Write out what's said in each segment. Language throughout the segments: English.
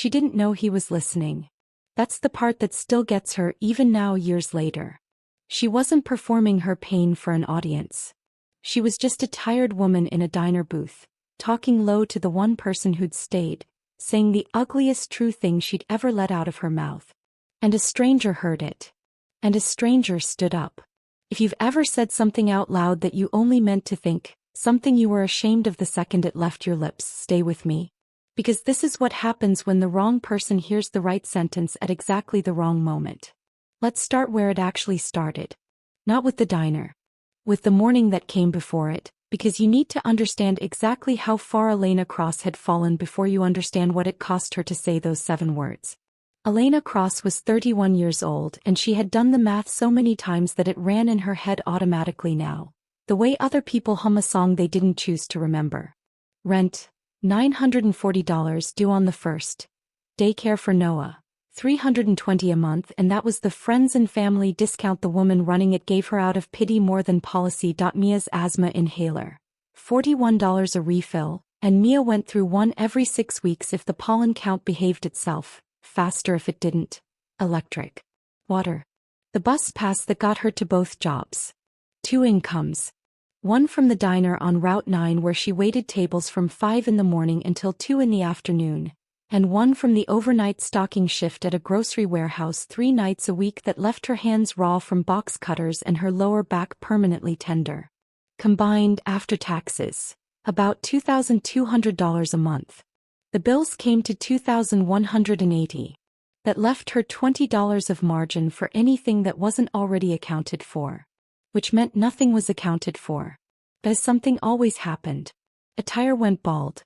She didn't know he was listening. That's the part that still gets her even now years later. She wasn't performing her pain for an audience. She was just a tired woman in a diner booth, talking low to the one person who'd stayed, saying the ugliest true thing she'd ever let out of her mouth. And a stranger heard it. And a stranger stood up. If you've ever said something out loud that you only meant to think, something you were ashamed of the second it left your lips, stay with me. Because this is what happens when the wrong person hears the right sentence at exactly the wrong moment. Let's start where it actually started. Not with the diner. With the morning that came before it, because you need to understand exactly how far Elena Cross had fallen before you understand what it cost her to say those 7 words. Elena Cross was 31 years old and she had done the math so many times that it ran in her head automatically now. The way other people hum a song they didn't choose to remember. Rent, $940 due on the 1st. Daycare for Noah, $320 a month, and that was the friends and family discount the woman running it gave her out of pity more than policy. Mia's asthma inhaler, $41 a refill, and Mia went through one every 6 weeks if the pollen count behaved itself, faster if it didn't. Electric. Water. The bus pass that got her to both jobs. 2 incomes. One from the diner on Route 9 where she waited tables from 5 in the morning until 2 in the afternoon, and one from the overnight stocking shift at a grocery warehouse 3 nights a week that left her hands raw from box cutters and her lower back permanently tender. Combined, after taxes, about $2,200 a month. The bills came to $2,180. That left her $20 of margin for anything that wasn't already accounted for. Which meant nothing was accounted for. But something always happened. A tire went bald.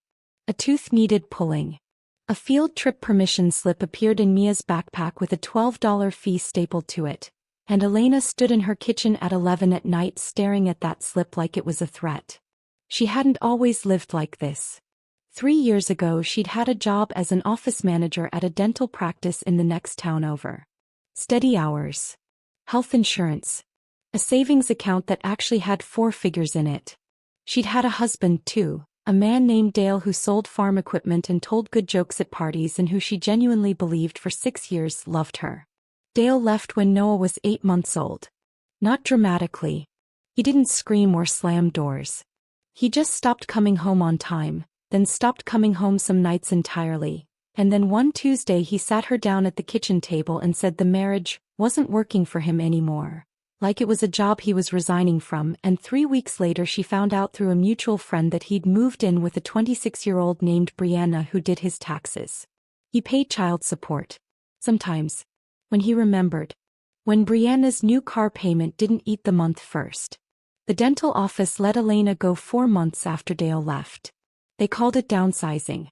A tooth needed pulling. A field trip permission slip appeared in Mia's backpack with a $12 fee stapled to it, and Elena stood in her kitchen at 11 at night staring at that slip like it was a threat. She hadn't always lived like this. 3 years ago she'd had a job as an office manager at a dental practice in the next town over. Steady hours. Health insurance. A savings account that actually had 4 figures in it. She'd had a husband too, a man named Dale who sold farm equipment and told good jokes at parties and who she genuinely believed for 6 years loved her. Dale left when Noah was 8 months old. Not dramatically. He didn't scream or slam doors. He just stopped coming home on time, then stopped coming home some nights entirely, and then one Tuesday he sat her down at the kitchen table and said the marriage wasn't working for him anymore. Like it was a job he was resigning from, and 3 weeks later she found out through a mutual friend that he'd moved in with a 26-year-old named Brianna who did his taxes. He paid child support. Sometimes. When he remembered. When Brianna's new car payment didn't eat the month first. The dental office let Elena go 4 months after Dale left. They called it downsizing.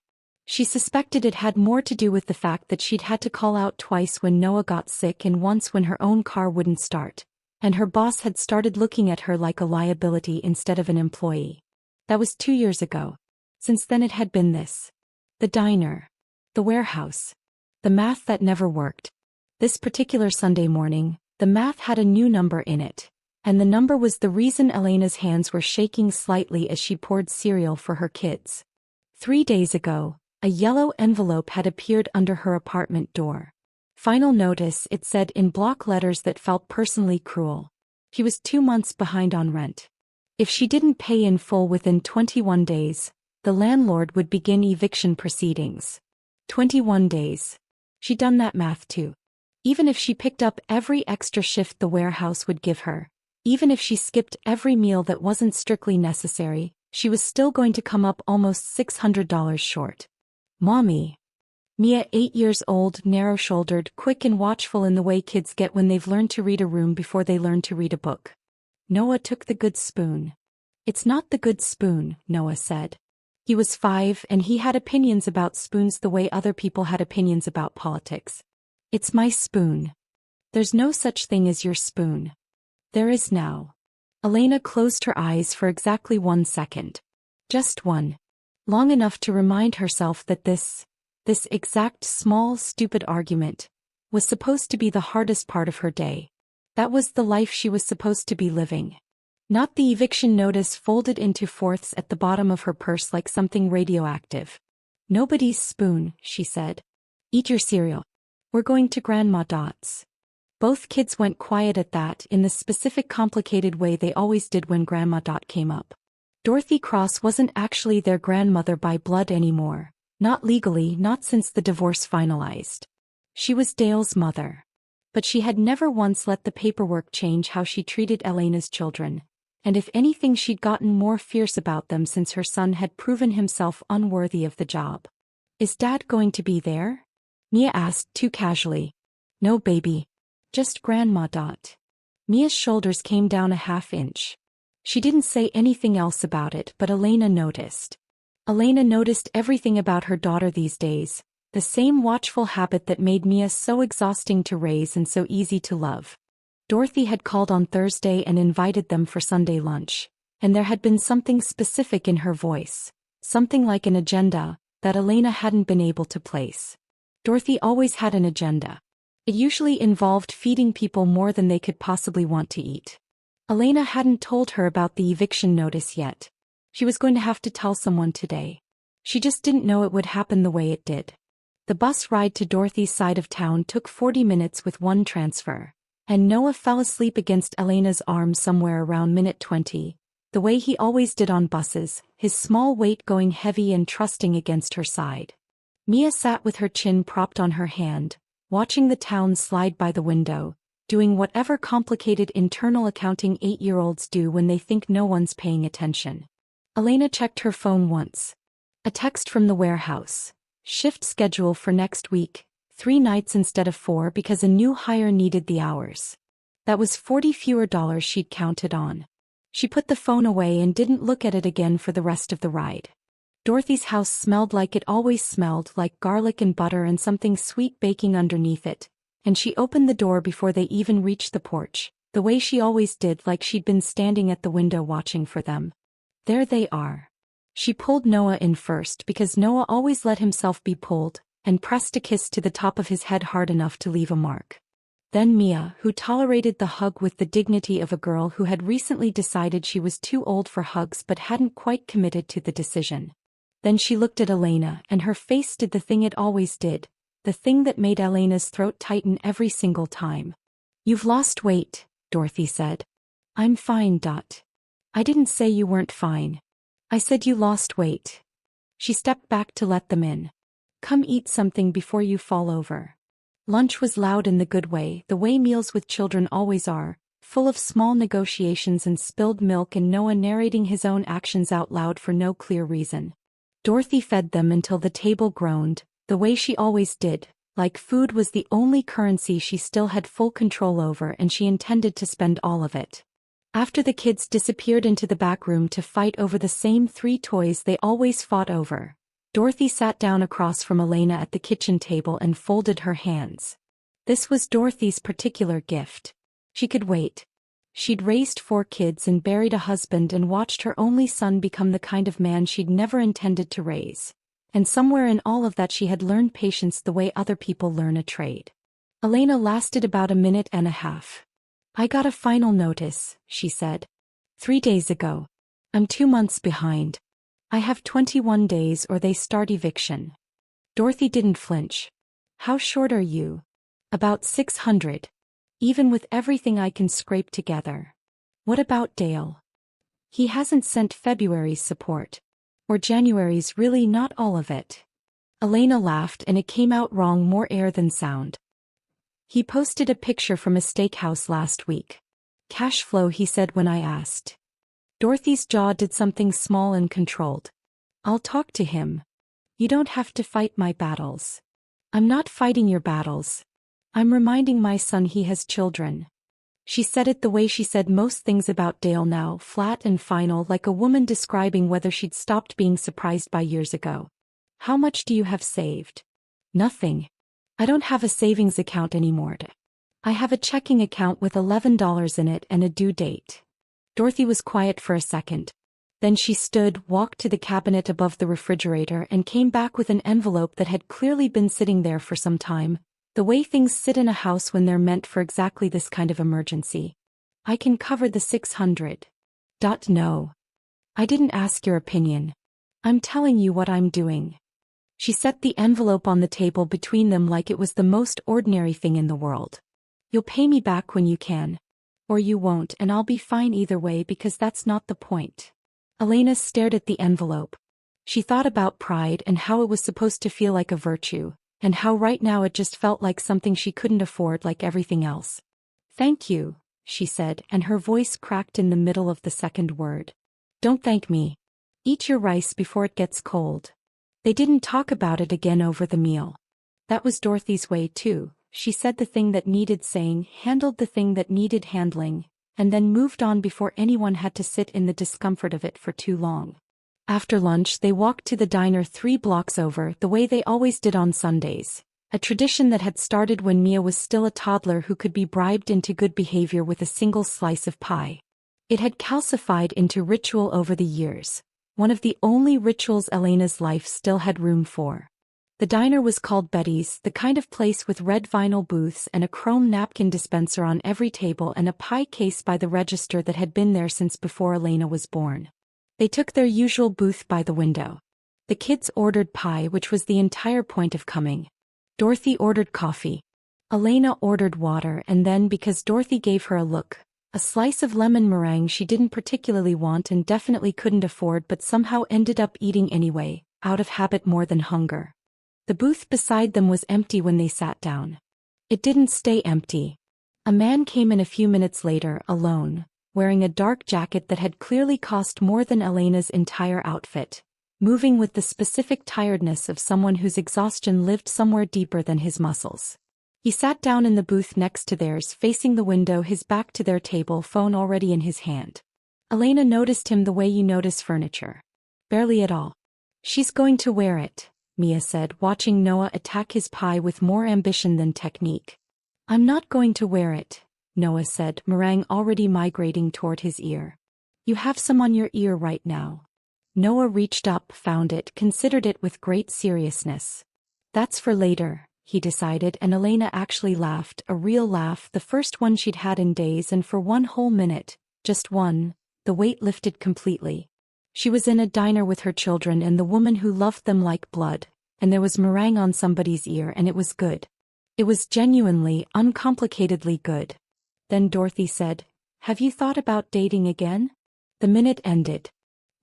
She suspected it had more to do with the fact that she'd had to call out twice when Noah got sick and once when her own car wouldn't start. And her boss had started looking at her like a liability instead of an employee. That was 2 years ago. Since then it had been this. The diner. The warehouse. The math that never worked. This particular Sunday morning, the math had a new number in it. And the number was the reason Elena's hands were shaking slightly as she poured cereal for her kids. 3 days ago, a yellow envelope had appeared under her apartment door. Final notice, it said in block letters that felt personally cruel. He was 2 months behind on rent. If she didn't pay in full within 21 days, the landlord would begin eviction proceedings. 21 days. She'd done that math too. Even if she picked up every extra shift the warehouse would give her, even if she skipped every meal that wasn't strictly necessary, she was still going to come up almost $600 short. Mommy. Mia, 8 years old, narrow-shouldered, quick and watchful in the way kids get when they've learned to read a room before they learn to read a book. Noah took the good spoon. It's not the good spoon, Noah said. He was 5 and he had opinions about spoons the way other people had opinions about politics. It's my spoon. There's no such thing as your spoon. There is now. Elena closed her eyes for exactly 1 second. Just one. Long enough to remind herself that this exact small stupid argument was supposed to be the hardest part of her day. That was the life she was supposed to be living. Not the eviction notice folded into fourths at the bottom of her purse like something radioactive. Nobody's spoon, she said. Eat your cereal. We're going to Grandma Dot's. Both kids went quiet at that in the specific complicated way they always did when Grandma Dot came up. Dorothy Cross wasn't actually their grandmother by blood anymore, not legally, not since the divorce finalized. She was Dale's mother. But she had never once let the paperwork change how she treated Elena's children, and if anything she'd gotten more fierce about them since her son had proven himself unworthy of the job. Is Dad going to be there? Mia asked too casually. No baby. Just Grandma Dot. Mia's shoulders came down a half-inch. She didn't say anything else about it, but Elena noticed. Elena noticed everything about her daughter these days, the same watchful habit that made Mia so exhausting to raise and so easy to love. Dorothy had called on Thursday and invited them for Sunday lunch, and there had been something specific in her voice, something like an agenda, that Elena hadn't been able to place. Dorothy always had an agenda. It usually involved feeding people more than they could possibly want to eat. Elena hadn't told her about the eviction notice yet. She was going to have to tell someone today. She just didn't know it would happen the way it did. The bus ride to Dorothy's side of town took 40 minutes with one transfer, and Noah fell asleep against Elena's arm somewhere around minute 20, the way he always did on buses, his small weight going heavy and trusting against her side. Mia sat with her chin propped on her hand, watching the town slide by the window, doing whatever complicated internal accounting 8-year-olds do when they think no one's paying attention. Elena checked her phone once. A text from the warehouse. Shift schedule for next week, 3 nights instead of 4 because a new hire needed the hours. That was $40 fewer she'd counted on. She put the phone away and didn't look at it again for the rest of the ride. Dorothy's house smelled like it always smelled, like garlic and butter and something sweet baking underneath it, and she opened the door before they even reached the porch, the way she always did, like she'd been standing at the window watching for them. There they are. She pulled Noah in first because Noah always let himself be pulled, and pressed a kiss to the top of his head hard enough to leave a mark. Then Mia, who tolerated the hug with the dignity of a girl who had recently decided she was too old for hugs but hadn't quite committed to the decision. Then she looked at Elena, and her face did the thing it always did, the thing that made Elena's throat tighten every single time. You've lost weight, Dorothy said. I'm fine. I didn't say you weren't fine. I said you lost weight. She stepped back to let them in. Come eat something before you fall over. Lunch was loud in the good way, the way meals with children always are, full of small negotiations and spilled milk and Noah narrating his own actions out loud for no clear reason. Dorothy fed them until the table groaned, the way she always did, like food was the only currency she still had full control over and she intended to spend all of it. After the kids disappeared into the back room to fight over the same 3 toys they always fought over, Dorothy sat down across from Elena at the kitchen table and folded her hands. This was Dorothy's particular gift. She could wait. She'd raised 4 kids and buried a husband and watched her only son become the kind of man she'd never intended to raise. And somewhere in all of that she had learned patience the way other people learn a trade. Elena lasted about a minute and a half. I got a final notice, she said. 3 days ago. I'm 2 months behind. I have 21 days or they start eviction. Dorothy didn't flinch. How short are you? About 600. Even with everything I can scrape together. What about Dale? He hasn't sent February's support. Or January's, really not all of it. Elena laughed and it came out wrong, more air than sound. He posted a picture from a steakhouse last week. Cash flow, he said when I asked. Dorothy's jaw did something small and controlled. I'll talk to him. You don't have to fight my battles. I'm not fighting your battles. I'm reminding my son he has children. She said it the way she said most things about Dale now, flat and final, like a woman describing whether she'd stopped being surprised by years ago. How much do you have saved? Nothing. I don't have a savings account anymore. I have a checking account with $11 in it and a due date. Dorothy was quiet for a second. Then she stood, walked to the cabinet above the refrigerator and came back with an envelope that had clearly been sitting there for some time, the way things sit in a house when they're meant for exactly this kind of emergency. I can cover the 600. No. I didn't ask your opinion. I'm telling you what I'm doing. She set the envelope on the table between them like it was the most ordinary thing in the world. "You'll pay me back when you can. Or you won't, and I'll be fine either way because that's not the point." Elena stared at the envelope. She thought about pride and how it was supposed to feel like a virtue, and how right now it just felt like something she couldn't afford like everything else. "Thank you," she said, and her voice cracked in the middle of the second word. "Don't thank me. Eat your rice before it gets cold." They didn't talk about it again over the meal. That was Dorothy's way too. She said the thing that needed saying, handled the thing that needed handling, and then moved on before anyone had to sit in the discomfort of it for too long. After lunch they walked to the diner 3 blocks over, the way they always did on Sundays, a tradition that had started when Mia was still a toddler who could be bribed into good behavior with a single slice of pie. It had calcified into ritual over the years, one of the only rituals Elena's life still had room for. The diner was called Betty's, the kind of place with red vinyl booths and a chrome napkin dispenser on every table and a pie case by the register that had been there since before Elena was born. They took their usual booth by the window. The kids ordered pie, which was the entire point of coming. Dorothy ordered coffee. Elena ordered water, and then, because Dorothy gave her a look, a slice of lemon meringue she didn't particularly want and definitely couldn't afford but somehow ended up eating anyway, out of habit more than hunger. The booth beside them was empty when they sat down. It didn't stay empty. A man came in a few minutes later, alone, wearing a dark jacket that had clearly cost more than Elena's entire outfit, moving with the specific tiredness of someone whose exhaustion lived somewhere deeper than his muscles. He sat down in the booth next to theirs, facing the window, his back to their table, phone already in his hand. Elena noticed him the way you notice furniture. Barely at all. "She's going to wear it," Mia said, watching Noah attack his pie with more ambition than technique. "I'm not going to wear it," Noah said, meringue already migrating toward his ear. "You have some on your ear right now." Noah reached up, found it, considered it with great seriousness. "That's for later," he decided, and Elena actually laughed, a real laugh, the first one she'd had in days, and for one whole minute, just one, the weight lifted completely. She was in a diner with her children and the woman who loved them like blood, and there was meringue on somebody's ear, and it was good. It was genuinely, uncomplicatedly good. Then Dorothy said, "Have you thought about dating again?" The minute ended.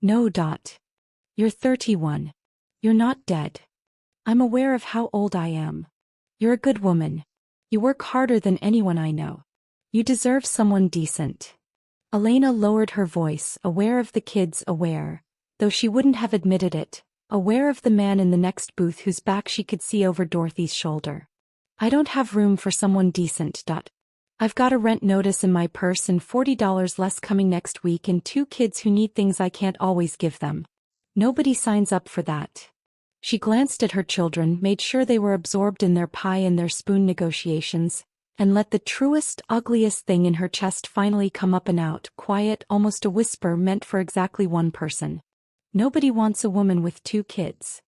"No. You're 31. You're not dead. I'm aware of how old I am. You're a good woman. You work harder than anyone I know. You deserve someone decent." Elena lowered her voice, aware of the kids, aware, though she wouldn't have admitted it, aware of the man in the next booth whose back she could see over Dorothy's shoulder. "I don't have room for someone decent. I've got a rent notice in my purse and $40 less coming next week and 2 kids who need things I can't always give them. Nobody signs up for that." She glanced at her children, made sure they were absorbed in their pie and their spoon negotiations, and let the truest, ugliest thing in her chest finally come up and out, quiet, almost a whisper meant for exactly one person. "Nobody wants a woman with 2 kids."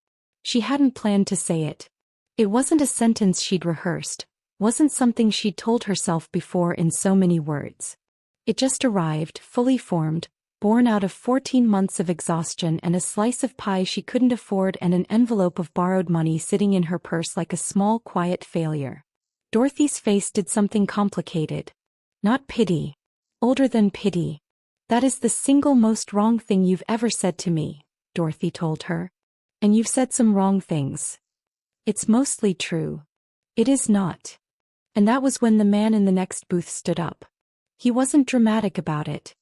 She hadn't planned to say it. It wasn't a sentence she'd rehearsed, wasn't something she'd told herself before in so many words. It just arrived, fully formed, born out of 14 months of exhaustion and a slice of pie she couldn't afford and an envelope of borrowed money sitting in her purse like a small, quiet failure. Dorothy's face did something complicated. Not pity. Older than pity. "That is the single most wrong thing you've ever said to me," Dorothy told her. "And you've said some wrong things. It's mostly true." "It is not." And that was when the man in the next booth stood up. He wasn't dramatic about it.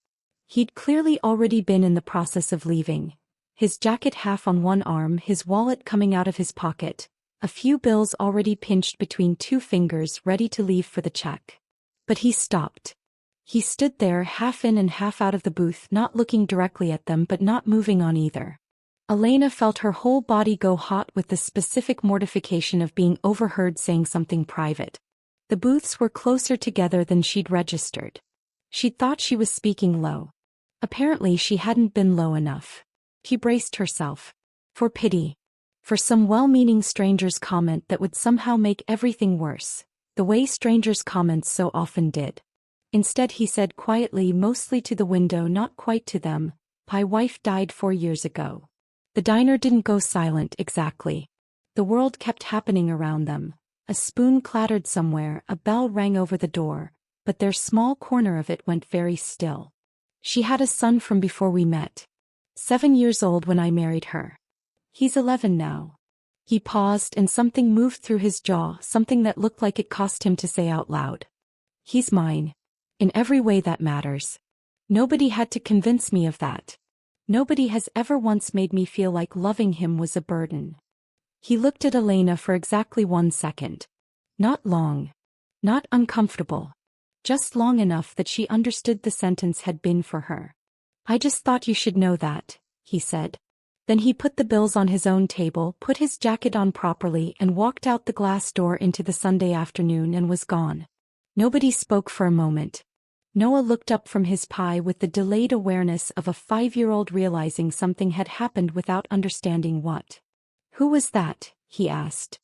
He'd clearly already been in the process of leaving, his jacket half on one arm, his wallet coming out of his pocket, a few bills already pinched between 2 fingers, ready to leave for the check. But he stopped. He stood there, half in and half out of the booth, not looking directly at them but not moving on either. Elena felt her whole body go hot with the specific mortification of being overheard saying something private. The booths were closer together than she'd registered. She'd thought she was speaking low. Apparently she hadn't been low enough. She braced herself. For pity. For some well-meaning stranger's comment that would somehow make everything worse, the way strangers' comments so often did. Instead he said quietly, mostly to the window, not quite to them, "My wife died 4 years ago." The diner didn't go silent exactly. The world kept happening around them. A spoon clattered somewhere, a bell rang over the door, but their small corner of it went very still. She had a son from before we met. 7 years old when I married her. He's 11 now. He paused and something moved through his jaw, something that looked like it cost him to say out loud. He's mine. In every way that matters. Nobody had to convince me of that. Nobody has ever once made me feel like loving him was a burden. He looked at Elena for exactly 1 second. Not long. Not uncomfortable. Just long enough that she understood the sentence had been for her. I just thought you should know that, he said. Then he put the bills on his own table, put his jacket on properly and walked out the glass door into the Sunday afternoon and was gone. Nobody spoke for a moment. Noah looked up from his pie with the delayed awareness of a 5-year-old realizing something had happened without understanding what. Who was that? He asked.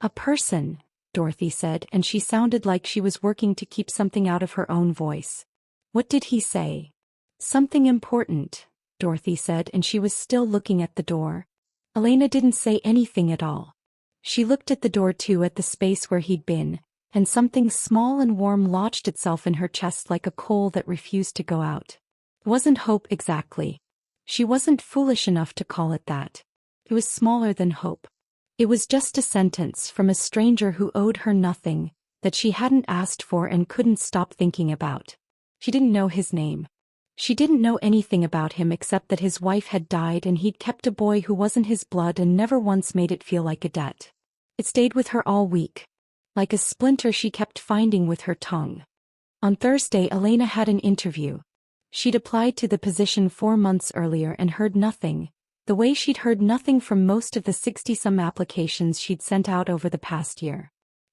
A person, Dorothy said, and she sounded like she was working to keep something out of her own voice. What did he say? Something important, Dorothy said, and she was still looking at the door. Elena didn't say anything at all. She looked at the door too, at the space where he'd been, and something small and warm lodged itself in her chest like a coal that refused to go out. It wasn't hope exactly. She wasn't foolish enough to call it that. It was smaller than hope. It was just a sentence from a stranger who owed her nothing, that she hadn't asked for and couldn't stop thinking about. She didn't know his name. She didn't know anything about him except that his wife had died and he'd kept a boy who wasn't his blood and never once made it feel like a debt. It stayed with her all week. Like a splinter she kept finding with her tongue. On Thursday Elena had an interview. She'd applied to the position 4 months earlier and heard nothing, the way she'd heard nothing from most of the 60-some applications she'd sent out over the past year.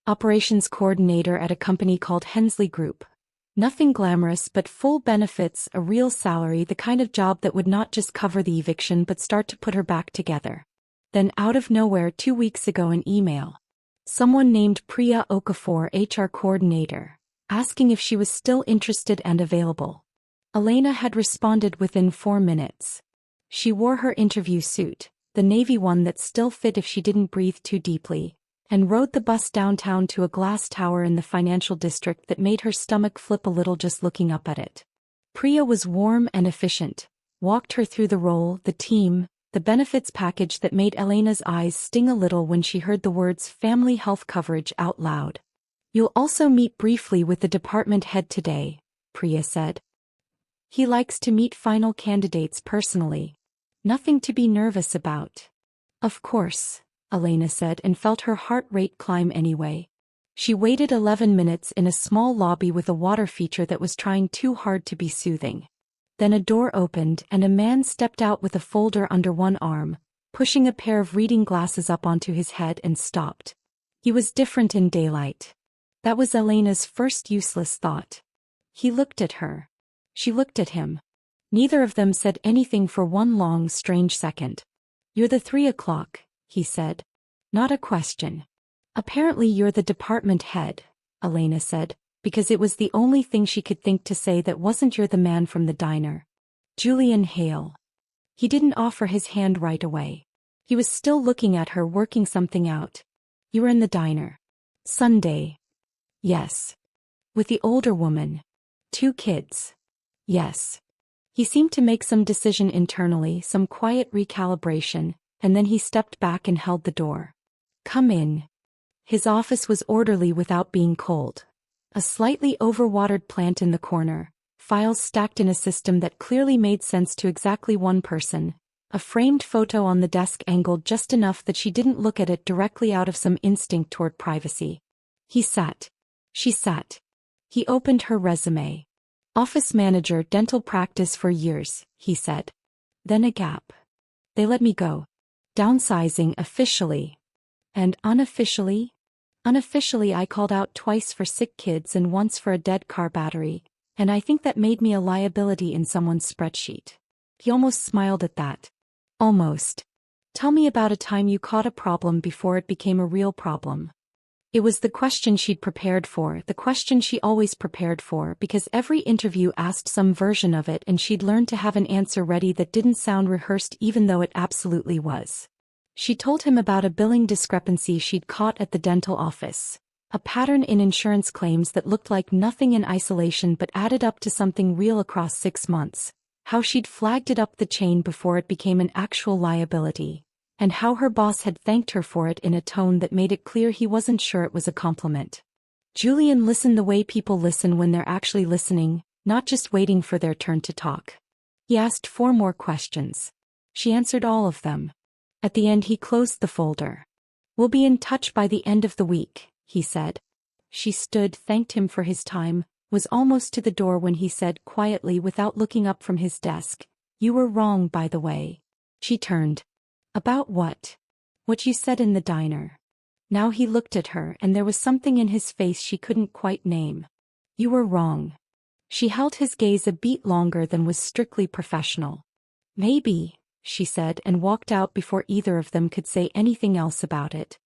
Operations coordinator at a company called Hensley Group. Nothing glamorous but full benefits, a real salary, the kind of job that would not just cover the eviction but start to put her back together. Then out of nowhere 2 weeks ago an email. Someone named Priya Okafor, HR coordinator, asking if she was still interested and available. Elena had responded within 4 minutes. She wore her interview suit, the navy one that still fit if she didn't breathe too deeply, and rode the bus downtown to a glass tower in the financial district that made her stomach flip a little just looking up at it. Priya was warm and efficient, walked her through the role, the team, the benefits package that made Elena's eyes sting a little when she heard the words family health coverage out loud. You'll also meet briefly with the department head today, Priya said. He likes to meet final candidates personally. Nothing to be nervous about. Of course, Elena said and felt her heart rate climb anyway. She waited 11 minutes in a small lobby with a water feature that was trying too hard to be soothing. Then a door opened and a man stepped out with a folder under one arm, pushing a pair of reading glasses up onto his head and stopped. He was different in daylight. That was Elena's first useless thought. He looked at her. She looked at him. Neither of them said anything for one long, strange second. You're the 3 o'clock, he said. Not a question. Apparently you're the department head, Elena said, because it was the only thing she could think to say that wasn't you're the man from the diner. Julian Hale. He didn't offer his hand right away. He was still looking at her, working something out. You were in the diner. Sunday. Yes. With the older woman. 2 kids. Yes. He seemed to make some decision internally, some quiet recalibration, and then he stepped back and held the door. Come in. His office was orderly without being cold. A slightly overwatered plant in the corner, files stacked in a system that clearly made sense to exactly one person, a framed photo on the desk angled just enough that she didn't look at it directly out of some instinct toward privacy. He sat. She sat. He opened her resume. Office manager, dental practice for years, he said. Then a gap. They let me go. Downsizing officially. And unofficially? Unofficially I called out twice for sick kids and once for a dead car battery, and I think that made me a liability in someone's spreadsheet. He almost smiled at that. Almost. Tell me about a time you caught a problem before it became a real problem. It was the question she'd prepared for, the question she always prepared for, because every interview asked some version of it and she'd learned to have an answer ready that didn't sound rehearsed even though it absolutely was. She told him about a billing discrepancy she'd caught at the dental office, a pattern in insurance claims that looked like nothing in isolation but added up to something real across 6 months, how she'd flagged it up the chain before it became an actual liability, and how her boss had thanked her for it in a tone that made it clear he wasn't sure it was a compliment. Julian listened the way people listen when they're actually listening, not just waiting for their turn to talk. He asked 4 more questions. She answered all of them. At the end he closed the folder. "We'll be in touch by the end of the week," he said. She stood, thanked him for his time, was almost to the door when he said quietly without looking up from his desk, "You were wrong, by the way." She turned. "About what?" "What you said in the diner." Now he looked at her and there was something in his face she couldn't quite name. "You were wrong." She held his gaze a beat longer than was strictly professional. "Maybe," she said and walked out before either of them could say anything else about it.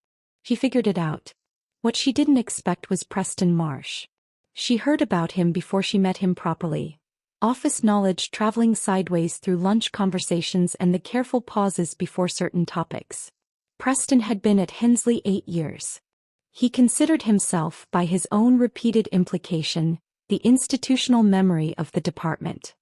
She figured it out. What she didn't expect was Preston Marsh. She heard about him before she met him properly. Office knowledge traveling sideways through lunch conversations and the careful pauses before certain topics. Preston had been at Hensley 8 years. He considered himself, by his own repeated implication, the institutional memory of the department.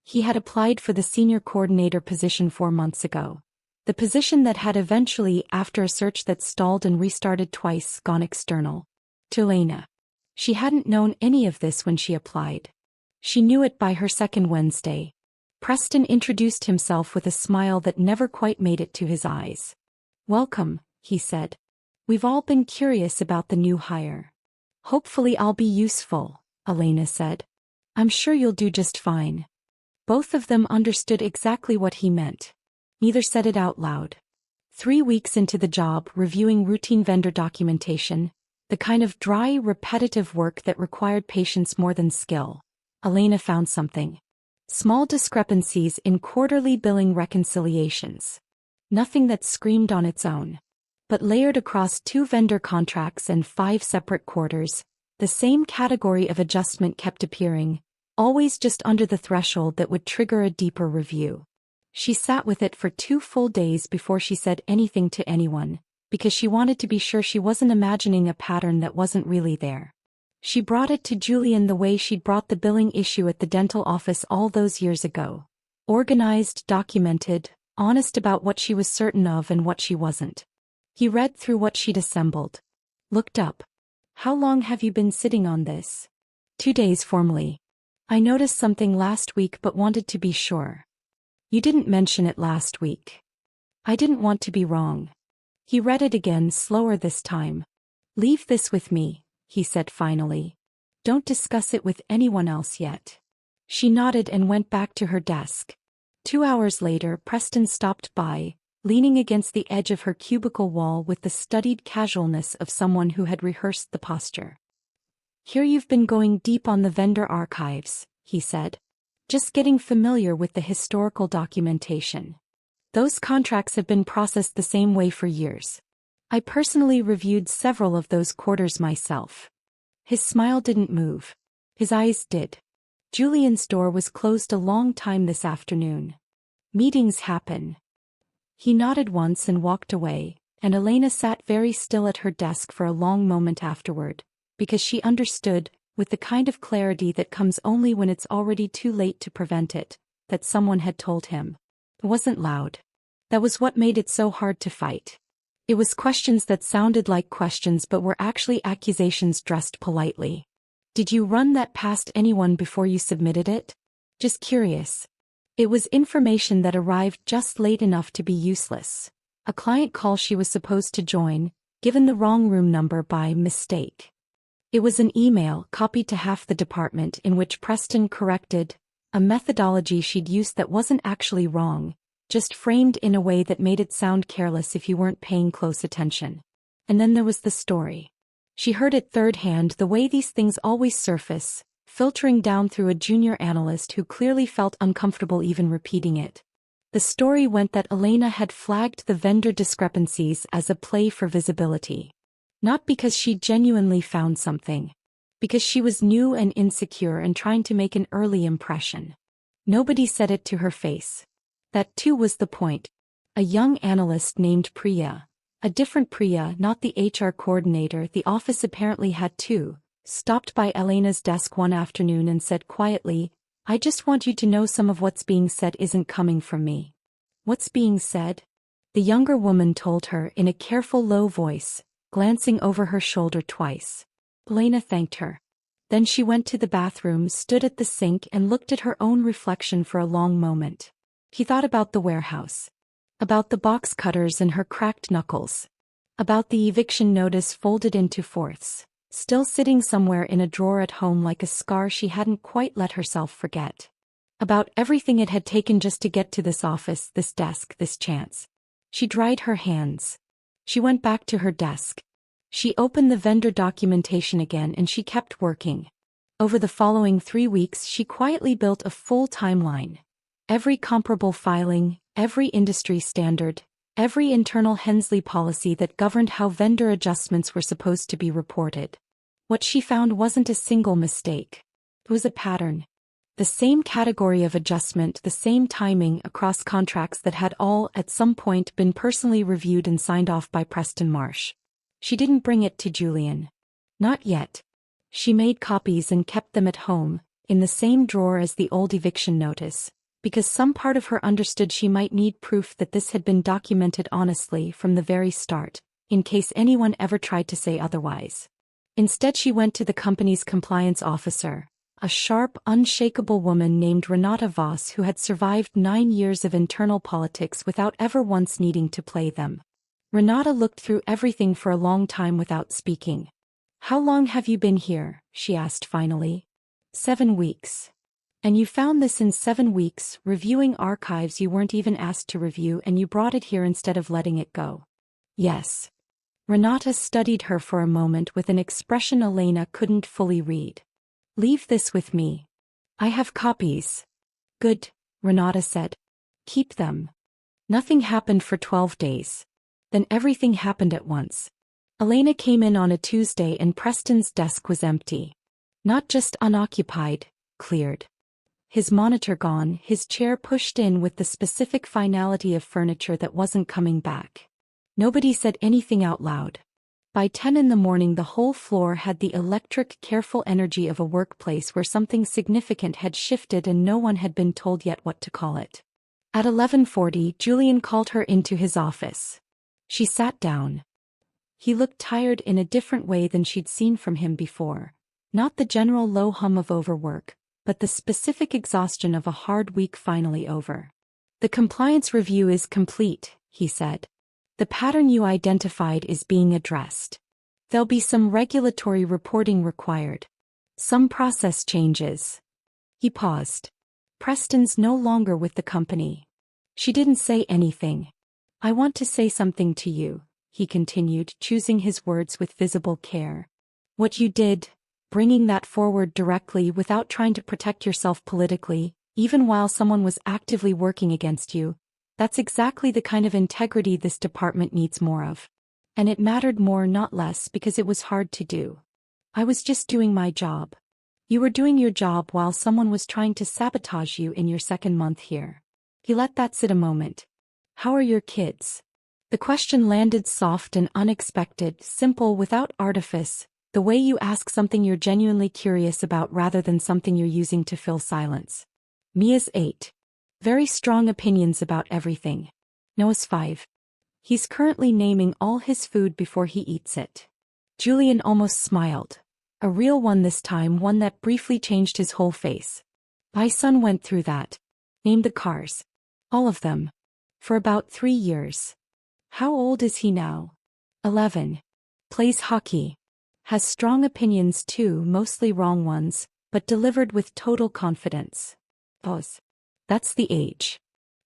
He had applied for the senior coordinator position 4 months ago. The position that had eventually, after a search that stalled and restarted twice, gone external. To Elena. She hadn't known any of this when she applied. She knew it by her second Wednesday. Preston introduced himself with a smile that never quite made it to his eyes. "Welcome," he said. "We've all been curious about the new hire." "Hopefully I'll be useful," Elena said. "I'm sure you'll do just fine." Both of them understood exactly what he meant. Neither said it out loud. 3 weeks into the job, reviewing routine vendor documentation, the kind of dry, repetitive work that required patience more than skill, Elena found something. Small discrepancies in quarterly billing reconciliations. Nothing that screamed on its own. But layered across 2 vendor contracts and 5 separate quarters, the same category of adjustment kept appearing, always just under the threshold that would trigger a deeper review. She sat with it for 2 full days before she said anything to anyone, because she wanted to be sure she wasn't imagining a pattern that wasn't really there. She brought it to Julian the way she'd brought the billing issue at the dental office all those years ago. Organized, documented, honest about what she was certain of and what she wasn't. He read through what she'd assembled. Looked up. "How long have you been sitting on this?" 2 days formally. "I noticed something last week but wanted to be sure." "You didn't mention it last week." "I didn't want to be wrong." He read it again, slower this time. "Leave this with me," he said finally. "Don't discuss it with anyone else yet." She nodded and went back to her desk. 2 hours later, Preston stopped by, leaning against the edge of her cubicle wall with the studied casualness of someone who had rehearsed the posture. "Here you've been going deep on the vendor archives," he said. "Just getting familiar with the historical documentation. Those contracts have been processed the same way for years. I personally reviewed several of those quarters myself." His smile didn't move. His eyes did. "Julian's door was closed a long time this afternoon. Meetings happen." He nodded once and walked away, and Elena sat very still at her desk for a long moment afterward, because she understood, with the kind of clarity that comes only when it's already too late to prevent it, that someone had told him. It wasn't loud. That was what made it so hard to fight. It was questions that sounded like questions but were actually accusations dressed politely. "Did you run that past anyone before you submitted it?" "Just curious." It was information that arrived just late enough to be useless. A client call she was supposed to join, given the wrong room number by mistake. It was an email, copied to half the department, in which Preston corrected a methodology she'd used that wasn't actually wrong, just framed in a way that made it sound careless if you weren't paying close attention. And then there was the story. She heard it third hand, the way these things always surface, filtering down through a junior analyst who clearly felt uncomfortable even repeating it. The story went that Elena had flagged the vendor discrepancies as a play for visibility. Not because she genuinely found something. Because she was new and insecure and trying to make an early impression. Nobody said it to her face. That too was the point. A young analyst named Priya. A different Priya, not the HR coordinator the office apparently had two, stopped by Elena's desk one afternoon and said quietly, "I just want you to know some of what's being said isn't coming from me." "What's being said?" The younger woman told her in a careful low voice, glancing over her shoulder twice. Elena thanked her. Then she went to the bathroom, stood at the sink and looked at her own reflection for a long moment. He thought about the warehouse. About the box cutters and her cracked knuckles. About the eviction notice folded into fourths, still sitting somewhere in a drawer at home like a scar she hadn't quite let herself forget. About everything it had taken just to get to this office, this desk, this chance. She dried her hands. She went back to her desk. She opened the vendor documentation again and she kept working. Over the following 3 weeks she quietly built a full timeline. Every comparable filing, every industry standard, every internal Hensley policy that governed how vendor adjustments were supposed to be reported. What she found wasn't a single mistake. It was a pattern. The same category of adjustment, the same timing across contracts that had all, at some point, been personally reviewed and signed off by Preston Marsh. She didn't bring it to Julian. Not yet. She made copies and kept them at home, in the same drawer as the old eviction notice, because some part of her understood she might need proof that this had been documented honestly from the very start, in case anyone ever tried to say otherwise. Instead she went to the company's compliance officer, a sharp, unshakable woman named Renata Voss who had survived 9 years of internal politics without ever once needing to play them. Renata looked through everything for a long time without speaking. "How long have you been here?" she asked finally. 7 weeks. "And you found this in 7 weeks, reviewing archives you weren't even asked to review, and you brought it here instead of letting it go?" "Yes." Renata studied her for a moment with an expression Elena couldn't fully read. "Leave this with me. I have copies." "Good," Renata said. "Keep them." Nothing happened for 12 days. Then everything happened at once. Elena came in on a Tuesday and Preston's desk was empty. Not just unoccupied, cleared. His monitor gone, his chair pushed in with the specific finality of furniture that wasn't coming back. Nobody said anything out loud. By 10 in the morning the whole floor had the electric, careful energy of a workplace where something significant had shifted and no one had been told yet what to call it. At 11:40 Julian called her into his office. She sat down. He looked tired in a different way than she'd seen from him before. Not the general low hum of overwork, but the specific exhaustion of a hard week finally over. "The compliance review is complete," he said. "The pattern you identified is being addressed. There'll be some regulatory reporting required. Some process changes." He paused. "Preston's no longer with the company." She didn't say anything. "I want to say something to you," he continued, choosing his words with visible care. "What you did, bringing that forward directly without trying to protect yourself politically, even while someone was actively working against you, that's exactly the kind of integrity this department needs more of. And it mattered more, not less, because it was hard to do. I was just doing my job. You were doing your job while someone was trying to sabotage you in your second month here." He let that sit a moment. "How are your kids?" The question landed soft and unexpected, simple without artifice, the way you ask something you're genuinely curious about rather than something you're using to fill silence. "Mia's 8. Very strong opinions about everything. Noah's 5. He's currently naming all his food before he eats it." Julian almost smiled. A real one this time, one that briefly changed his whole face. "My son went through that. Named the cars. All of them. For about 3 years. How old is he now?" 11. Plays hockey. Has strong opinions too, mostly wrong ones, but delivered with total confidence. Pause. That's the age.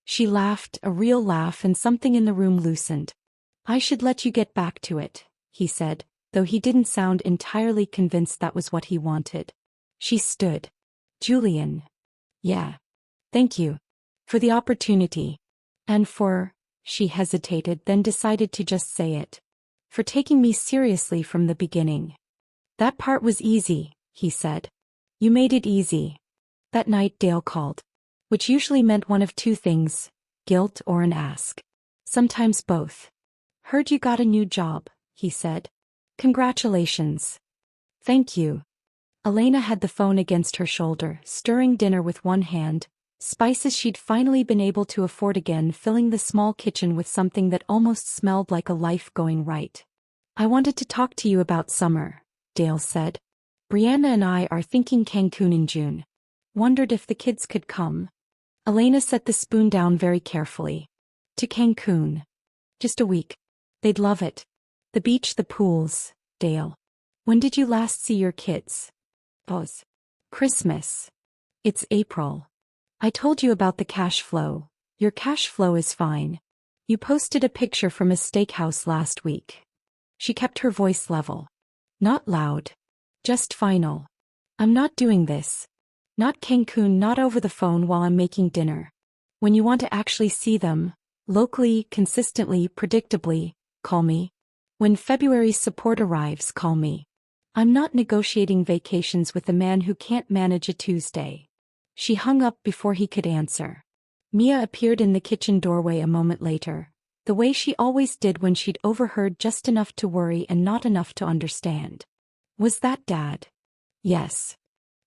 She laughed, a real laugh, and something in the room loosened. "I should let you get back to it," he said, though he didn't sound entirely convinced that was what he wanted. She stood. "Julian." "Yeah. Thank you. For the opportunity. And for," she hesitated, then decided to just say it, "for taking me seriously from the beginning." "That part was easy," he said. "You made it easy." That night Dale called. Which usually meant one of two things, guilt or an ask. Sometimes both. Heard you got a new job, he said. Congratulations. Thank you. Elena had the phone against her shoulder, stirring dinner with one hand, spices she'd finally been able to afford again, filling the small kitchen with something that almost smelled like a life going right. I wanted to talk to you about summer, Dale said. Brianna and I are thinking Cancun in June. Wondered if the kids could come. Elena set the spoon down very carefully. To Cancun. Just a week. They'd love it. The beach, the pools, Dale. When did you last see your kids? Oz. Christmas. It's April. I told you about the cash flow. Your cash flow is fine. You posted a picture from a steakhouse last week. She kept her voice level. Not loud. Just final. I'm not doing this. Not Cancun, not over the phone while I'm making dinner. When you want to actually see them, locally, consistently, predictably, call me. When February's support arrives, call me. I'm not negotiating vacations with a man who can't manage a Tuesday. She hung up before he could answer. Mia appeared in the kitchen doorway a moment later, the way she always did when she'd overheard just enough to worry and not enough to understand. Was that Dad? Yes.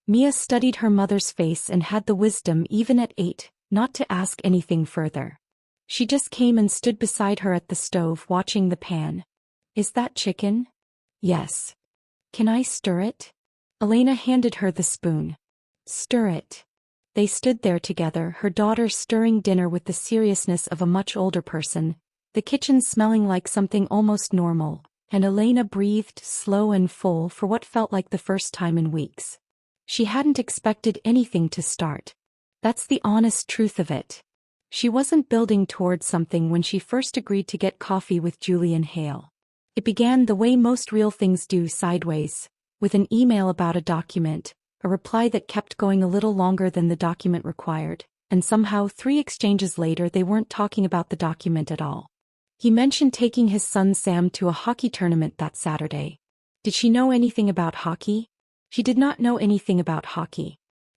Mia studied her mother's face and had the wisdom, even at 8, not to ask anything further. She just came and stood beside her at the stove, watching the pan. Is that chicken? Yes. Can I stir it? Elena handed her the spoon. Stir it. They stood there together, her daughter stirring dinner with the seriousness of a much older person, the kitchen smelling like something almost normal, and Elena breathed slow and full for what felt like the first time in weeks. She hadn't expected anything to start. That's the honest truth of it. She wasn't building towards something when she first agreed to get coffee with Julian Hale. It began the way most real things do, sideways, with an email about a document, a reply that kept going a little longer than the document required, and somehow 3 exchanges later they weren't talking about the document at all. He mentioned taking his son Sam to a hockey tournament that Saturday. Did she know anything about hockey? She did not know anything about hockey.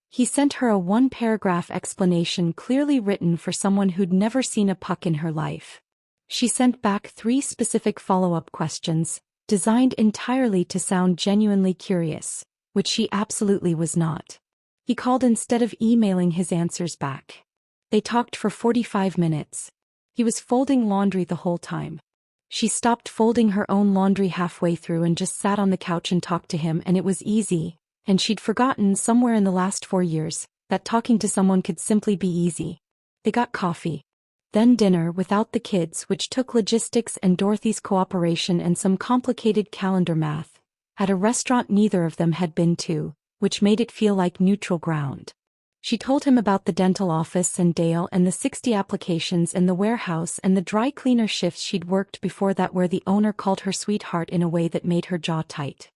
He sent her a 1-paragraph explanation clearly written for someone who'd never seen a puck in her life. She sent back 3 specific follow-up questions, designed entirely to sound genuinely curious, which she absolutely was not. He called instead of emailing his answers back. They talked for 45 minutes. He was folding laundry the whole time. She stopped folding her own laundry halfway through and just sat on the couch and talked to him, and it was easy, and she'd forgotten somewhere in the last 4 years that talking to someone could simply be easy. They got coffee. Then dinner without the kids, which took logistics and Dorothy's cooperation and some complicated calendar math, at a restaurant neither of them had been to, which made it feel like neutral ground. She told him about the dental office and Dale and the 60 applications and the warehouse and the dry cleaner shifts she'd worked before that, where the owner called her sweetheart in a way that made her jaw tight.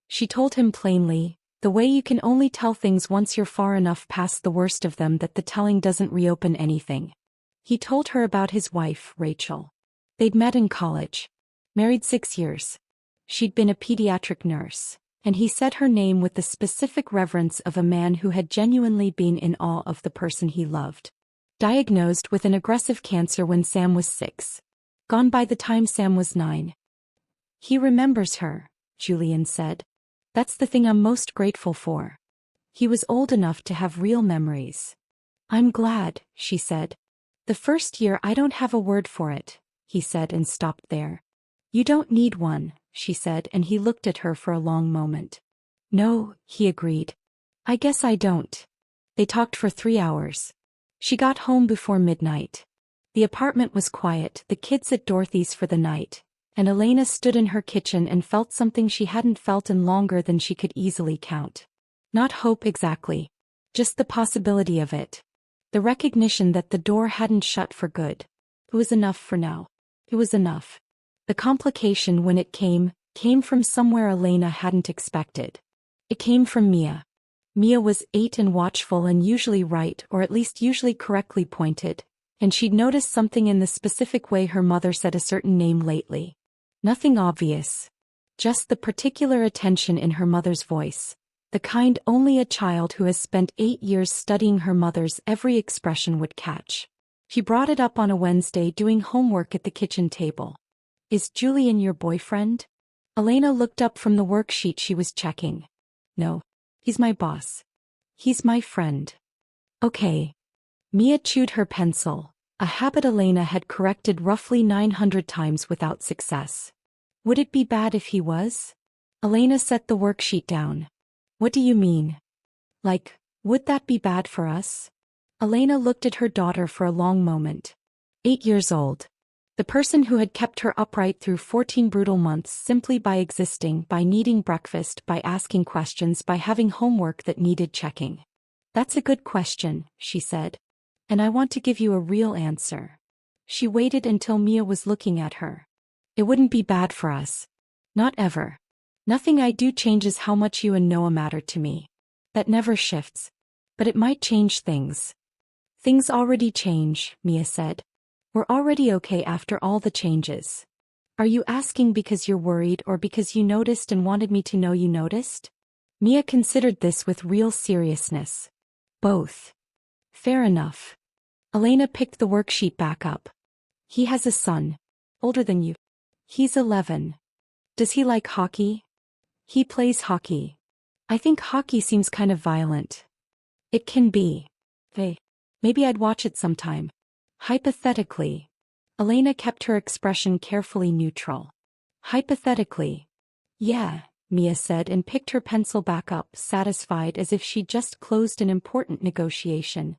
She told him plainly, the way you can only tell things once you're far enough past the worst of them that the telling doesn't reopen anything. He told her about his wife, Rachel. They'd met in college. Married 6 years. She'd been a pediatric nurse, and he said her name with the specific reverence of a man who had genuinely been in awe of the person he loved. Diagnosed with an aggressive cancer when Sam was 6. Gone by the time Sam was 9. He remembers her, Julian said. That's the thing I'm most grateful for. He was old enough to have real memories. I'm glad, she said. The first year I don't have a word for it, he said and stopped there. You don't need one, she said, and he looked at her for a long moment. No, he agreed. I guess I don't. They talked for 3 hours. She got home before midnight. The apartment was quiet, the kids at Dorothy's for the night, and Elena stood in her kitchen and felt something she hadn't felt in longer than she could easily count. Not hope exactly. Just the possibility of it. The recognition that the door hadn't shut for good. It was enough for now. It was enough. The complication, when it came from somewhere Elena hadn't expected. It came from Mia. Mia was 8 and watchful and usually right, or at least usually correctly pointed, and she'd noticed something in the specific way her mother said a certain name lately. Nothing obvious. Just the particular attention in her mother's voice. The kind only a child who has spent 8 years studying her mother's every expression would catch. She brought it up on a Wednesday doing homework at the kitchen table. Is Julian your boyfriend? Elena looked up from the worksheet she was checking. No. He's my boss. He's my friend. Okay. Mia chewed her pencil, a habit Elena had corrected roughly 900 times without success. Would it be bad if he was? Elena set the worksheet down. What do you mean? Like, would that be bad for us? Elena looked at her daughter for a long moment. 8 years old. The person who had kept her upright through 14 brutal months simply by existing, by needing breakfast, by asking questions, by having homework that needed checking. That's a good question, she said. And I want to give you a real answer. She waited until Mia was looking at her. It wouldn't be bad for us. Not ever. Nothing I do changes how much you and Noah matter to me. That never shifts. But it might change things. Things already change, Mia said. We're already okay after all the changes. Are you asking because you're worried or because you noticed and wanted me to know you noticed? Mia considered this with real seriousness. Both. Fair enough. Elena picked the worksheet back up. He has a son. Older than you. He's 11. Does he like hockey? He plays hockey. I think hockey seems kind of violent. It can be. Hey, maybe I'd watch it sometime. Hypothetically. Elena kept her expression carefully neutral. Hypothetically. Yeah, Mia said and picked her pencil back up, satisfied as if she'd just closed an important negotiation.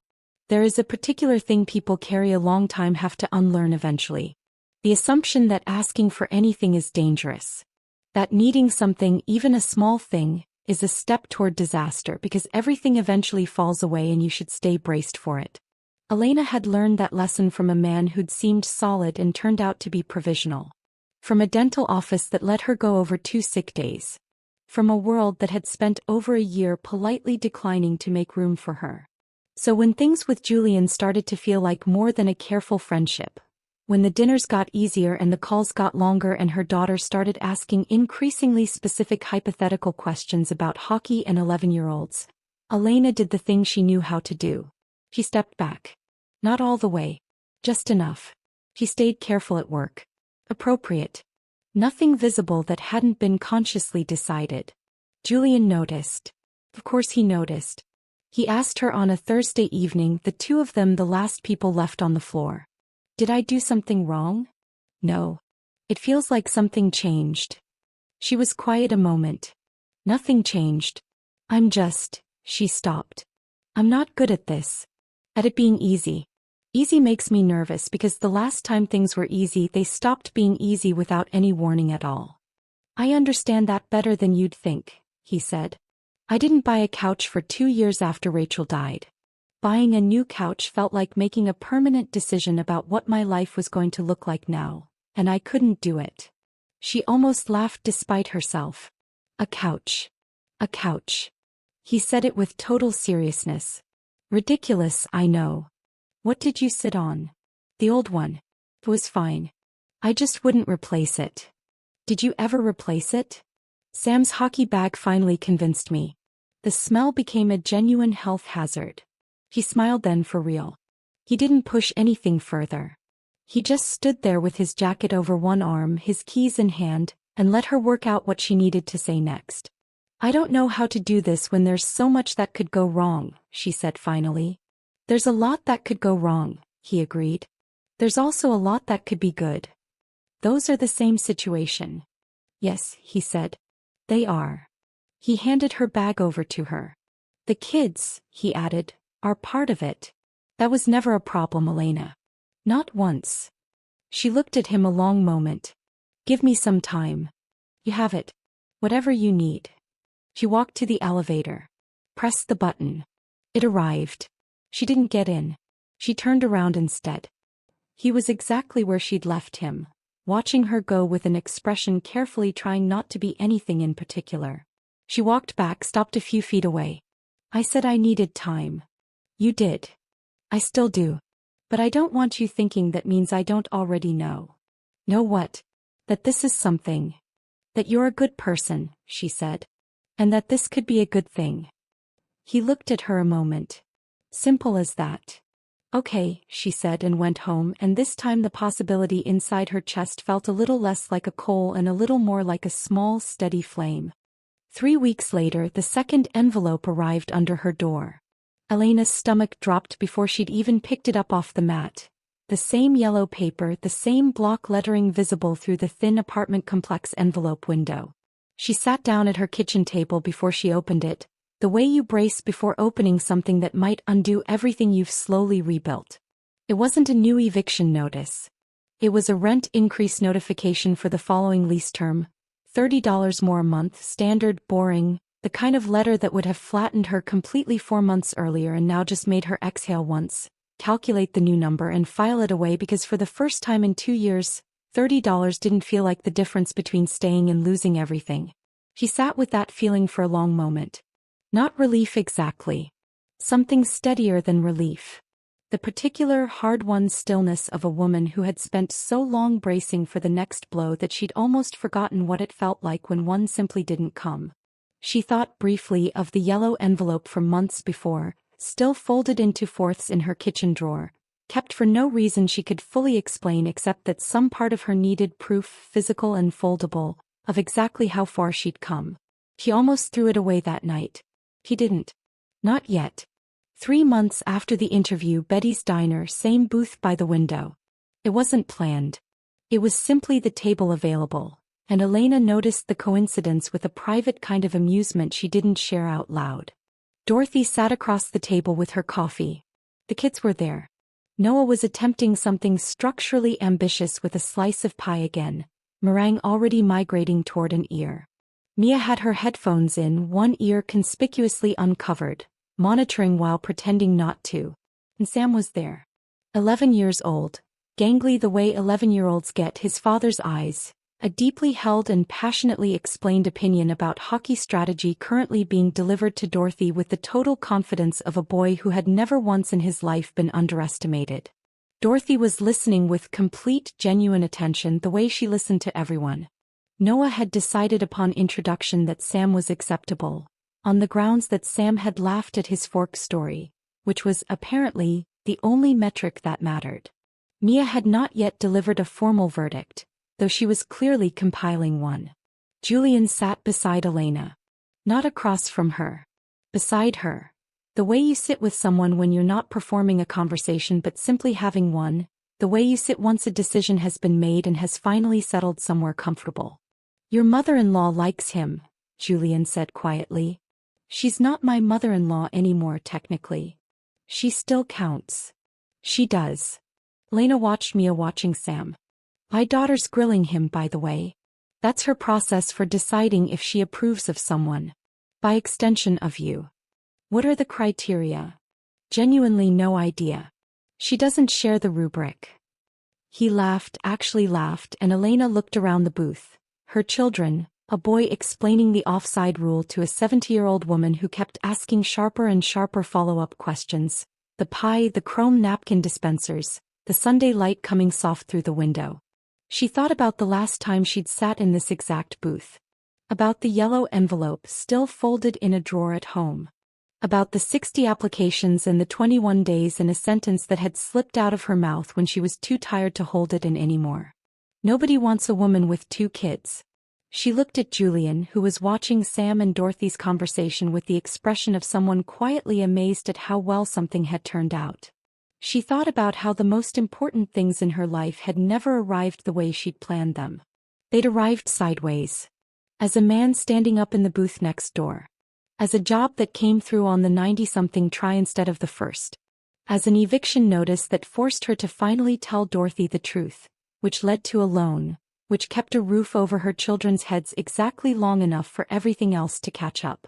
There is a particular thing people carry a long time have to unlearn eventually. The assumption that asking for anything is dangerous. That needing something, even a small thing, is a step toward disaster because everything eventually falls away and you should stay braced for it. Elena had learned that lesson from a man who'd seemed solid and turned out to be provisional. From a dental office that let her go over 2 sick days. From a world that had spent over a year politely declining to make room for her. So when things with Julian started to feel like more than a careful friendship, when the dinners got easier and the calls got longer and her daughter started asking increasingly specific hypothetical questions about hockey and 11-year-olds, Elena did the thing she knew how to do. She stepped back. Not all the way. Just enough. She stayed careful at work. Appropriate. Nothing visible that hadn't been consciously decided. Julian noticed. Of course he noticed. He asked her on a Thursday evening, the two of them the last people left on the floor. Did I do something wrong? No. It feels like something changed. She was quiet a moment. Nothing changed. She stopped. I'm not good at this. At it being easy. Easy makes me nervous because the last time things were easy, they stopped being easy without any warning at all. I understand that better than you'd think, he said. I didn't buy a couch for 2 years after Rachel died. Buying a new couch felt like making a permanent decision about what my life was going to look like now, and I couldn't do it. She almost laughed despite herself. A couch. A couch. He said it with total seriousness. Ridiculous, I know. What did you sit on? The old one. It was fine. I just wouldn't replace it. Did you ever replace it? Sam's hockey bag finally convinced me. The smell became a genuine health hazard. He smiled then for real. He didn't push anything further. He just stood there with his jacket over one arm, his keys in hand, and let her work out what she needed to say next. I don't know how to do this when there's so much that could go wrong, she said finally. There's a lot that could go wrong, he agreed. There's also a lot that could be good. Those are the same situation. Yes, he said. They are. He handed her bag over to her. The kids, he added, are part of it. That was never a problem, Elena. Not once. She looked at him a long moment. Give me some time. You have it. Whatever you need. She walked to the elevator. Pressed the button. It arrived. She didn't get in. She turned around instead. He was exactly where she'd left him, watching her go with an expression carefully trying not to be anything in particular. She walked back, stopped a few feet away. I said I needed time. You did. I still do. But I don't want you thinking that means I don't already know. Know what? That this is something. That you're a good person, she said. And that this could be a good thing. He looked at her a moment. Simple as that. Okay, she said and went home, and this time the possibility inside her chest felt a little less like a coal and a little more like a small, steady flame. 3 weeks later, the second envelope arrived under her door. Elena's stomach dropped before she'd even picked it up off the mat. The same yellow paper, the same block lettering visible through the thin apartment complex envelope window. She sat down at her kitchen table before she opened it, the way you brace before opening something that might undo everything you've slowly rebuilt. It wasn't a new eviction notice. It was a rent increase notification for the following lease term, $30 more a month, standard, boring, the kind of letter that would have flattened her completely 4 months earlier and now just made her exhale once, calculate the new number and file it away because for the first time in 2 years, $30 didn't feel like the difference between staying and losing everything. She sat with that feeling for a long moment. Not relief exactly. Something steadier than relief. The particular hard-won stillness of a woman who had spent so long bracing for the next blow that she'd almost forgotten what it felt like when one simply didn't come. She thought briefly of the yellow envelope from months before, still folded into fourths in her kitchen drawer, kept for no reason she could fully explain except that some part of her needed proof, physical and foldable, of exactly how far she'd come. He almost threw it away that night. He didn't. Not yet. 3 months after the interview, Betty's diner, same booth by the window. It wasn't planned. It was simply the table available, and Elena noticed the coincidence with a private kind of amusement she didn't share out loud. Dorothy sat across the table with her coffee. The kids were there. Noah was attempting something structurally ambitious with a slice of pie again, meringue already migrating toward an ear. Mia had her headphones in, one ear conspicuously uncovered, monitoring while pretending not to. And Sam was there. 11 years old, gangly the way 11-year-olds get, his father's eyes, a deeply held and passionately explained opinion about hockey strategy currently being delivered to Dorothy with the total confidence of a boy who had never once in his life been underestimated. Dorothy was listening with complete, genuine attention the way she listened to everyone. Noah had decided upon introduction that Sam was acceptable, on the grounds that Sam had laughed at his fork story, which was, apparently, the only metric that mattered. Mia had not yet delivered a formal verdict, though she was clearly compiling one. Julian sat beside Elena. Not across from her. Beside her. The way you sit with someone when you're not performing a conversation but simply having one, the way you sit once a decision has been made and has finally settled somewhere comfortable. Your mother-in-law likes him, Julian said quietly. She's not my mother-in-law anymore technically. She still counts. She does. Elena watched Mia watching Sam. My daughter's grilling him, by the way. That's her process for deciding if she approves of someone. By extension of you. What are the criteria? Genuinely no idea. She doesn't share the rubric. He laughed, actually laughed, and Elena looked around the booth. Her children, a boy explaining the offside rule to a 70-year-old woman who kept asking sharper and sharper follow-up questions, the pie, the chrome napkin dispensers, the Sunday light coming soft through the window. She thought about the last time she'd sat in this exact booth. About the yellow envelope still folded in a drawer at home. About the 60 applications and the 21 days and a sentence that had slipped out of her mouth when she was too tired to hold it in anymore. Nobody wants a woman with 2 kids. She looked at Julian, who was watching Sam and Dorothy's conversation with the expression of someone quietly amazed at how well something had turned out. She thought about how the most important things in her life had never arrived the way she'd planned them. They'd arrived sideways. As a man standing up in the booth next door. As a job that came through on the 90-something try instead of the first. As an eviction notice that forced her to finally tell Dorothy the truth, which led to a loan, which kept a roof over her children's heads exactly long enough for everything else to catch up.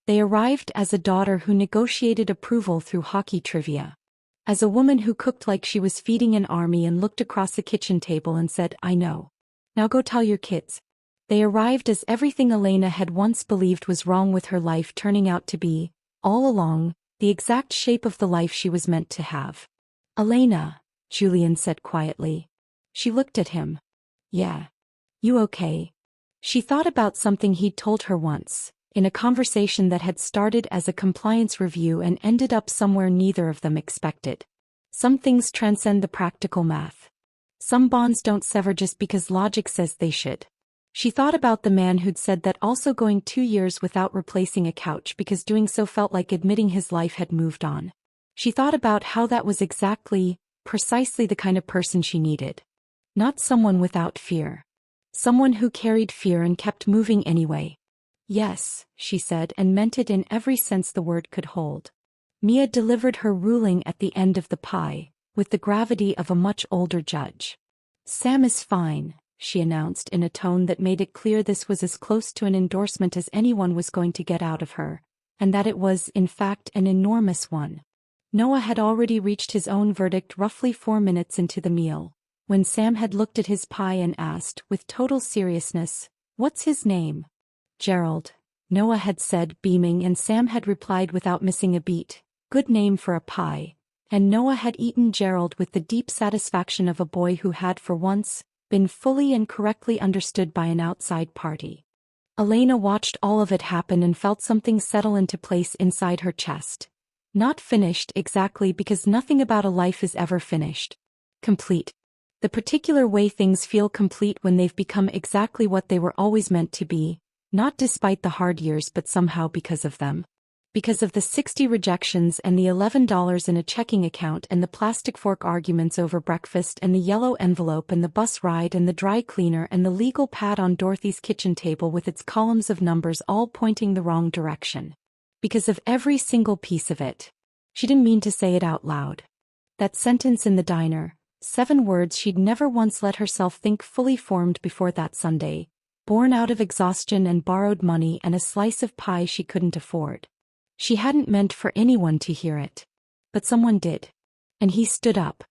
They arrived as a daughter who negotiated approval through hockey trivia. As a woman who cooked like she was feeding an army and looked across the kitchen table and said, I know. Now go tell your kids. They arrived as everything Elena had once believed was wrong with her life turning out to be, all along, the exact shape of the life she was meant to have. Elena, Julian said quietly. She looked at him. Yeah. You okay? She thought about something he'd told her once, in a conversation that had started as a compliance review and ended up somewhere neither of them expected. Some things transcend the practical math. Some bonds don't sever just because logic says they should. She thought about the man who'd said that, also going 2 years without replacing a couch because doing so felt like admitting his life had moved on. She thought about how that was precisely the kind of person she needed. Not someone without fear. Someone who carried fear and kept moving anyway. Yes, she said, and meant it in every sense the word could hold. Mia delivered her ruling at the end of the pie, with the gravity of a much older judge. "Sam is fine," she announced in a tone that made it clear this was as close to an endorsement as anyone was going to get out of her, and that it was, in fact, an enormous one. Noah had already reached his own verdict roughly 4 minutes into the meal, when Sam had looked at his pie and asked, with total seriousness, "What's his name?" "Gerald," Noah had said, beaming, and Sam had replied without missing a beat, "Good name for a pie," and Noah had eaten Gerald with the deep satisfaction of a boy who had, for once, been fully and correctly understood by an outside party. Elena watched all of it happen and felt something settle into place inside her chest. Not finished exactly, because nothing about a life is ever finished. Complete. The particular way things feel complete when they've become exactly what they were always meant to be, not despite the hard years but somehow because of them. Because of the 60 rejections and the $11 in a checking account and the plastic fork arguments over breakfast and the yellow envelope and the bus ride and the dry cleaner and the legal pad on Dorothy's kitchen table with its columns of numbers all pointing the wrong direction. Because of every single piece of it. She didn't mean to say it out loud. That sentence in the diner, 7 words she'd never once let herself think fully formed before that Sunday, born out of exhaustion and borrowed money and a slice of pie she couldn't afford. She hadn't meant for anyone to hear it. But someone did. And he stood up.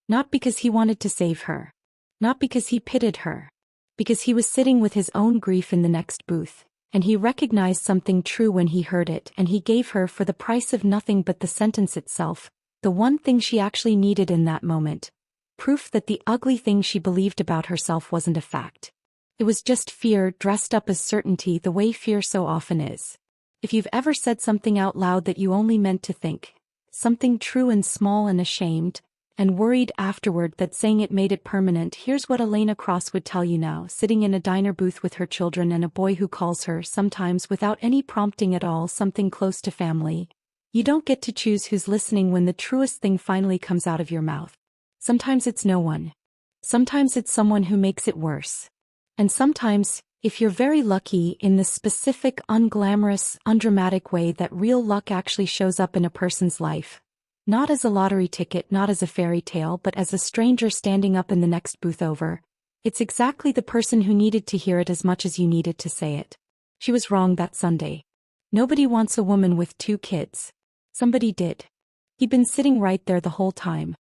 Not because he wanted to save her. Not because he pitied her. Because he was sitting with his own grief in the next booth, and he recognized something true when he heard it, and he gave her, for the price of nothing but the sentence itself, the one thing she actually needed in that moment. Proof that the ugly thing she believed about herself wasn't a fact. It was just fear dressed up as certainty, the way fear so often is. If you've ever said something out loud that you only meant to think, something true and small and ashamed, and worried afterward that saying it made it permanent, here's what Elena Cross would tell you now, sitting in a diner booth with her children and a boy who calls her, sometimes without any prompting at all, something close to family. You don't get to choose who's listening when the truest thing finally comes out of your mouth. Sometimes it's no one. Sometimes it's someone who makes it worse. And sometimes, if you're very lucky, in the specific, unglamorous, undramatic way that real luck actually shows up in a person's life. Not as a lottery ticket, not as a fairy tale, but as a stranger standing up in the next booth over. It's exactly the person who needed to hear it as much as you needed to say it. She was wrong that Sunday. Nobody wants a woman with 2 kids. Somebody did. He'd been sitting right there the whole time.